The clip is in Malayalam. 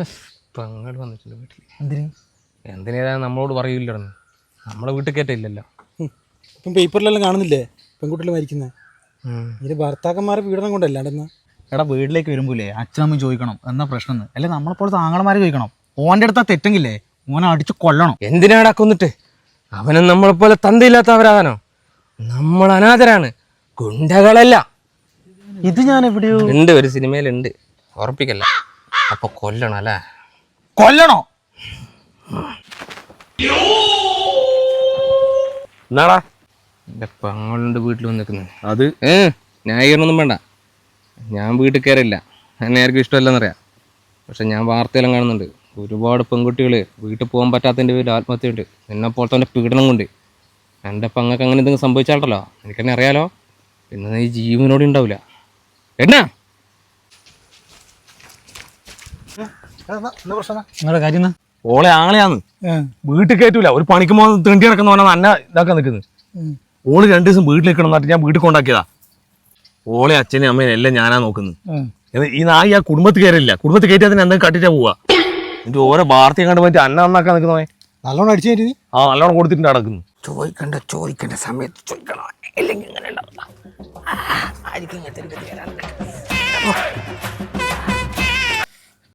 ഇപ്പം അങ്ങോട്ട് വന്നിട്ടുണ്ട് വീട്ടിൽ. എന്തിന്? എന്തിനാ നമ്മളോട് പറയില്ലായിരുന്നു, നമ്മളെ വീട്ടിൽ കയറ്റില്ലല്ലോ. ഇപ്പം പേപ്പറിലെല്ലാം കാണുന്നില്ലേ പെൺകുട്ടികൾ മരിക്കുന്നത്? ഇതിന് ഭർത്താക്കന്മാരെ പീഡനം കൊണ്ടല്ലാണ്ടെന്നാ. എടാ വീട്ടിലേക്ക് വരുമ്പോഴേ അച്ഛനമ്മ ചോദിക്കണം എന്നാ പ്രശ്നം, അല്ലെ നമ്മളെപ്പോഴത്തെ ആങ്ങളമാർ ചോദിക്കണം. ഓൻ്റെ അടുത്താ തെറ്റെങ്കിലേ ഓനെ അടിച്ച് കൊല്ലണം. എന്തിനാടാ കൊന്നിട്ട്? അവനും നമ്മളെപ്പോലെ തന്തയില്ലാത്തവരാകാനോ? നമ്മൾ അനാഥരാണ്, ഗുണ്ടകളല്ല. ഇത് ഞാൻ എവിടെയോ ഉണ്ട്, ഒരു സിനിമയിലുണ്ട്, ഉറപ്പിക്കല്ല. അപ്പൊ കൊല്ലണം അല്ലേ? കൊല്ലണോ? എന്നാടാ എൻ്റെ പെങ്ങളുടെ വീട്ടിൽ വന്നിരിക്കുന്നത്? അത് ന്യായീകരണമൊന്നും വേണ്ട. ഞാൻ വീട്ടിൽ കയറില്ല, എന്നെ ആർക്കും ഇഷ്ടമല്ലെന്നറിയാം. പക്ഷെ ഞാൻ വാർത്തയെല്ലാം കാണുന്നുണ്ട്, ഒരുപാട് പെൺകുട്ടികൾ വീട്ടിൽ പോകാൻ പറ്റാത്തതിൻ്റെ പേരിൽ ആത്മഹത്യയുണ്ട്. എന്നെപ്പോലത്തെ അവൻ്റെ പീഡനം കൊണ്ട്. എൻ്റെ പെങ്ങൾക്ക് അങ്ങനെ എന്തെങ്കിലും സംഭവിച്ചാലോ എനിക്കെന്നെ അറിയാലോ, പിന്നെ നീ ജീവനോട് ഉണ്ടാവില്ല. എന്നാ നിങ്ങളുടെ കാര്യം എന്നാ? ഓളെ ആങ്ങളെയാന്ന്, വീട്ടിൽ കയറ്റൂല. ഒരു പണിക്ക് പോകുന്ന തെണ്ടി നടക്കുന്ന പറഞ്ഞാൽ അന്ന ഇതാക്കാൻ നിൽക്കുന്നത്. ഓള് 2 ദിവസം വീട്ടിൽ നിൽക്കണം എന്നിട്ട് ഞാൻ വീട്ടിൽ കൊണ്ടാക്കിയതാ. ഓളെ അച്ഛനും അമ്മയും എല്ലാം ഞാനാ നോക്കുന്നത്. ഈ നായി ആ കുടുംബത്തിൽ കയറില്ല, കുടുംബത്തിൽ കയറ്റിയാൽ തന്നെ എന്തെങ്കിലും കട്ടിട്ടാ പോവാ. എന്നിട്ട് ഓരോ വാർത്തയും കണ്ടു പറ്റി അന്ന നന്നാക്കാൻ നിൽക്കുന്നവേ. നല്ലോണം അടിച്ചു കയറ്റി. ആ നല്ലോണം കൊടുത്തിട്ടുണ്ട് നടക്കുന്നു. ചോദിക്കേണ്ട സമയത്ത് ചോദിക്കണം, അല്ലെങ്കിൽ ഇങ്ങനെ ഉണ്ടാവില്ല.